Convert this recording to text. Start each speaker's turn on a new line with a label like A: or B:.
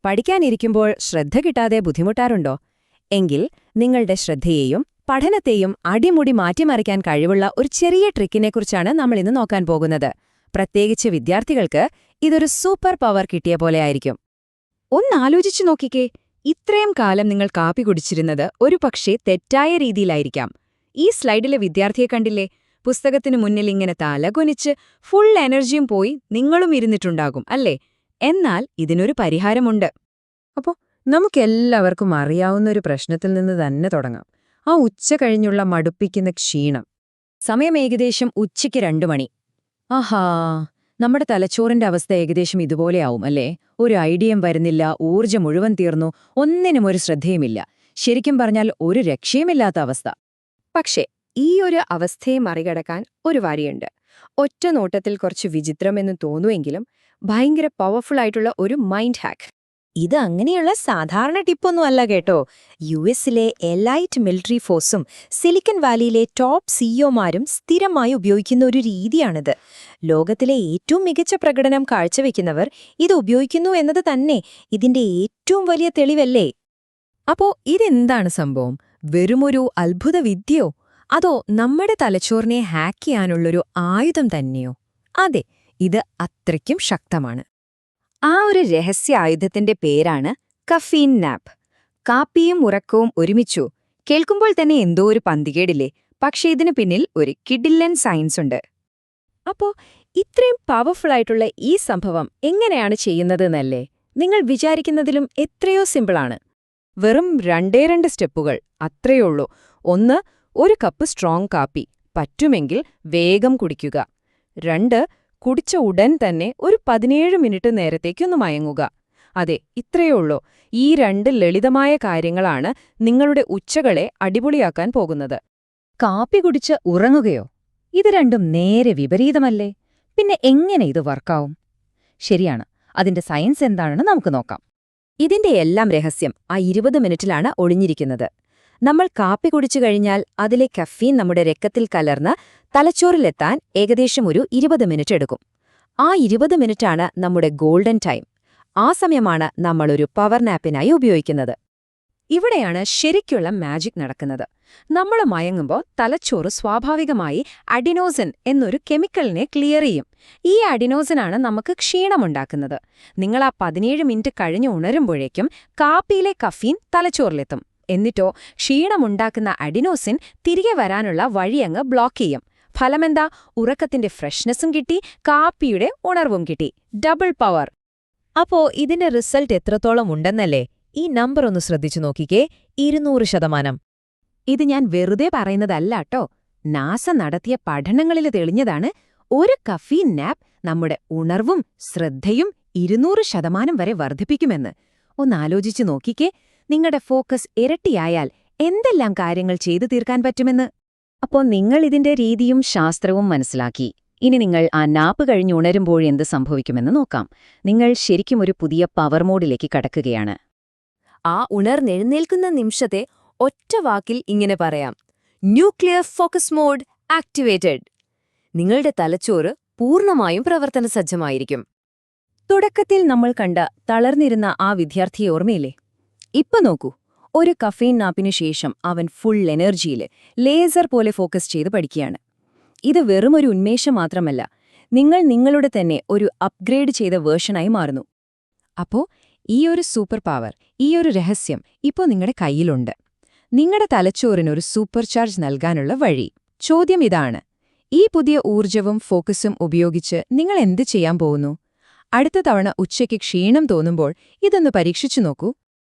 A: പഠിക്കാനിരിക്കുമ്പോൾ ശ്രദ്ധ കിട്ടാതെ ബുദ്ധിമുട്ടാറുണ്ടോ? എങ്കിൽ നിങ്ങളുടെ ശ്രദ്ധയെയും പഠനത്തെയും അടിമുടി മാറ്റിമറിക്കാൻ കഴിവുള്ള ഒരു ചെറിയ ട്രിക്കിനെക്കുറിച്ചാണ് നമ്മളിന്ന് നോക്കാൻ പോകുന്നത്. പ്രത്യേകിച്ച് വിദ്യാർത്ഥികൾക്ക് ഇതൊരു സൂപ്പർ പവർ കിട്ടിയ പോലെ ആയിരിക്കും.
B: ഒന്നാലോചിച്ചു നോക്കിക്കേ, ഇത്രയും കാലം നിങ്ങൾ കാപ്പി കുടിച്ചിരുന്നത് ഒരുപക്ഷേ തെറ്റായ രീതിയിലായിരിക്കാം. ഈ സ്ലൈഡിലെ വിദ്യാർത്ഥിയെ കണ്ടില്ലേ? പുസ്തകത്തിനു മുന്നിൽ ഇങ്ങനെ തലകുനിച്ച് ഫുൾ എനർജിയും പോയി നിങ്ങളും ഇരുന്നിട്ടുണ്ടാകും അല്ലേ? എന്നാൽ ഇതിനൊരു പരിഹാരമുണ്ട്.
A: അപ്പോ നമുക്കെല്ലാവർക്കും അറിയാവുന്നൊരു പ്രശ്നത്തിൽ നിന്ന് തന്നെ തുടങ്ങാം. ആ ഉച്ച കഴിഞ്ഞുള്ള മടുപ്പിക്കുന്ന ക്ഷീണം. സമയം ഏകദേശം ഉച്ചയ്ക്ക് 2 മണി. ആഹാ, നമ്മുടെ തലച്ചോറിന്റെ അവസ്ഥ ഏകദേശം ഇതുപോലെയാവും അല്ലേ? ഒരു ഐഡിയയും വരുന്നില്ല, ഊർജ്ജം മുഴുവൻ തീർന്നു, ഒന്നിനും ഒരു ശ്രദ്ധയുമില്ല. ശരിക്കും പറഞ്ഞാൽ ഒരു രക്ഷയുമില്ലാത്ത അവസ്ഥ.
C: പക്ഷേ ഈ ഒരു അവസ്ഥയെ മറികടക്കാൻ ഒരു വഴിയുണ്ട്. ഒറ്റ നോട്ടത്തിൽ കുറച്ച് വിചിത്രമെന്ന് തോന്നുമെങ്കിലും ഭയങ്കര പവർഫുൾ ആയിട്ടുള്ള ഒരു മൈൻഡ് ഹാക്ക്.
A: ഇത് അങ്ങനെയുള്ള സാധാരണ ടിപ്പൊന്നും അല്ല കേട്ടോ. യുഎസിലെ എലൈറ്റ് മിലിറ്ററി ഫോഴ്സും സിലിക്കൺ വാലിയിലെ ടോപ്പ് സിഇഒമാരും സ്ഥിരമായി ഉപയോഗിക്കുന്ന ഒരു രീതിയാണിത്. ലോകത്തിലെ ഏറ്റവും മികച്ച പ്രകടനം കാഴ്ചവെക്കുന്നവർ ഇത് ഉപയോഗിക്കുന്നു എന്നത് തന്നെ ഇതിന്റെ ഏറ്റവും വലിയ തെളിവല്ലേ? അപ്പോ ഇതെന്താണ് സംഭവം? വെറുമൊരു അത്ഭുത വിദ്യയോ? അതോ നമ്മുടെ തലച്ചോറിനെ ഹാക്ക് ചെയ്യാനുള്ളൊരു ആയുധം തന്നെയോ? അതെ, ഇത് അത്രയ്ക്കും ശക്തമാണ്.
C: ആ ഒരു രഹസ്യ ആയുധത്തിന്റെ പേരാണ് കഫീൻ നാപ്പ്. കാപ്പിയും ഉറക്കവും ഒരുമിച്ചു കേൾക്കുമ്പോൾ തന്നെ എന്തോ ഒരു പന്തികേടില്ലേ? പക്ഷേ ഇതിനു പിന്നിൽ ഒരു കിഡില്ലൻ സയൻസ് ഉണ്ട്.
A: അപ്പോ ഇത്രയും പവർഫുൾ ആയിട്ടുള്ള ഈ സംഭവം എങ്ങനെയാണ് ചെയ്യുന്നതെന്നല്ലേ? നിങ്ങൾ വിചാരിക്കുന്നതിലും എത്രയോ സിമ്പിളാണ്. വെറും 2 സ്റ്റെപ്പുകൾ, അത്രയുള്ളൂ. 1, ഒരു കപ്പ് സ്ട്രോങ് കാപ്പി, പറ്റുമെങ്കിൽ വേഗം കുടിക്കുക. 2, കുടിച്ച ഉടൻ തന്നെ ഒരു 17 മിനിറ്റ് നേരത്തേക്കൊന്ന് മയങ്ങുക. അതെ, ഇത്രയുള്ളൂ. ഈ 2 ലളിതമായ കാര്യങ്ങളാണ് നിങ്ങളുടെ ഉച്ചകളെ അടിപൊളിയാക്കാൻ പോകുന്നത്. കാപ്പി കുടിച്ച് ഉറങ്ങുകയോ? ഇത് രണ്ടും നേരെ വിപരീതമല്ലേ? പിന്നെ എങ്ങനെ ഇത് വർക്കാവും? ശരിയാണ്, അതിന്റെ സയൻസ് എന്താണെന്ന് നമുക്ക് നോക്കാം. ഇതിന്റെ എല്ലാം രഹസ്യം ആ 20 മിനിറ്റിലാണ് ഒളിഞ്ഞിരിക്കുന്നത്. നമ്മൾ കാപ്പി കുടിച്ചു കഴിഞ്ഞാൽ അതിലെ കഫീൻ നമ്മുടെ രക്തത്തിൽ കലർന്ന് തലച്ചോറിലെത്താൻ ഏകദേശം ഒരു 20 മിനിറ്റ് എടുക്കും. ആ 20 മിനിറ്റാണ് നമ്മുടെ ഗോൾഡൻ ടൈം. ആ സമയമാണ് നമ്മളൊരു പവർ നാപ്പിനായി ഉപയോഗിക്കുന്നത്. ഇവിടെയാണ് ശരിക്കുള്ള മാജിക് നടക്കുന്നത്. നമ്മൾ മയങ്ങുമ്പോൾ തലച്ചോറ് സ്വാഭാവികമായി അഡിനോസിൻ എന്നൊരു കെമിക്കലിനെ ക്ലിയർ ചെയ്യും. ഈ അഡിനോസിനാണ് നമുക്ക് ക്ഷീണമുണ്ടാക്കുന്നത്. നിങ്ങൾ ആ 17 മിനിറ്റ് കഴിഞ്ഞ് ഉണരുമ്പോഴേക്കും കാപ്പിയിലെ കഫീൻ തലച്ചോറിലെത്തും. എന്നിട്ടോ ക്ഷീണമുണ്ടാക്കുന്ന അഡിനോസിൻ തിരികെ വരാനുള്ള വഴിയങ്ങ് ബ്ലോക്ക് ചെയ്യും. ഫലമെന്താ? ഉറക്കത്തിന്റെ ഫ്രഷ്നെസ്സും കിട്ടി, കാപ്പിയുടെ ഉണർവും കിട്ടി. Double power. അപ്പോ ഇതിന്റെ റിസൾട്ട് എത്രത്തോളം ഉണ്ടെന്നല്ലേ? ഈ നമ്പർ ഒന്ന് ശ്രദ്ധിച്ചു നോക്കിക്കേ. 200%. ഇത് ഞാൻ വെറുതെ പറയുന്നതല്ലാട്ടോ. നാസ നടത്തിയ പഠനങ്ങളിൽ തെളിഞ്ഞതാണ്. ഒരു കഫീൻ നാപ്പ് നമ്മുടെ ഉണർവും ശ്രദ്ധയും 200% വരെ വർദ്ധിപ്പിക്കുമെന്ന്. ഒന്നാലോചിച്ചു നോക്കിക്കേ, നിങ്ങളുടെ ഫോക്കസ് ഇരട്ടിയായാൽ എന്തെല്ലാം കാര്യങ്ങൾ ചെയ്തു തീർക്കാൻ പറ്റുമെന്ന്. അപ്പോൾ നിങ്ങൾ ഇതിന്റെ രീതിയും ശാസ്ത്രവും മനസ്സിലാക്കി. ഇനി നിങ്ങൾ ആ നാപ്പ് കഴിഞ്ഞ് ഉണരുമ്പോഴെന്ത് സംഭവിക്കുമെന്ന് നോക്കാം. നിങ്ങൾ ശരിക്കും ഒരു പുതിയ പവർ മോഡിലേക്ക് കടക്കുകയാണ്.
C: ആ ഉണർന്നെഴുന്നേൽക്കുന്ന നിമിഷത്തെ ഒറ്റ വാക്കിൽ ഇങ്ങനെ പറയാം: ന്യൂക്ലിയർ ഫോക്കസ് മോഡ് ആക്ടിവേറ്റഡ്. നിങ്ങളുടെ തലച്ചോറ് പൂർണ്ണമായും പ്രവർത്തന സജ്ജമായിരിക്കും.
A: തുടക്കത്തിൽ നമ്മൾ കണ്ട തളർന്നിരുന്ന ആ വിദ്യാർത്ഥിയെ ഓർമ്മയില്ലേ? ഇപ്പൊ നോക്കൂ, ഒരു കഫീൻ നാപ്പിനു ശേഷം അവൻ ഫുൾ എനർജിയില് ലേസർ പോലെ ഫോക്കസ് ചെയ്ത് പഠിക്കുകയാണ്. ഇത് വെറുമൊരു ഉന്മേഷം മാത്രമല്ല, നിങ്ങൾ നിങ്ങളുടെ തന്നെ ഒരു അപ്ഗ്രേഡ് ചെയ്ത വേർഷനായി മാറുന്നു. അപ്പോ ഈ ഒരു സൂപ്പർ പവർ, ഈ ഒരു രഹസ്യം ഇപ്പോൾ നിങ്ങളുടെ കയ്യിലുണ്ട്. നിങ്ങളുടെ തലച്ചോറിനൊരു സൂപ്പർ ചാർജ് നൽകാനുള്ള വഴി. ചോദ്യം ഇതാണ്: ഈ പുതിയ ഊർജ്ജവും ഫോക്കസും ഉപയോഗിച്ച് നിങ്ങൾ എന്ത് ചെയ്യാൻ പോകുന്നു? അടുത്ത തവണ ഉച്ചയ്ക്ക് ക്ഷീണം തോന്നുമ്പോൾ ഇതൊന്ന് പരീക്ഷിച്ചു നോക്കൂ.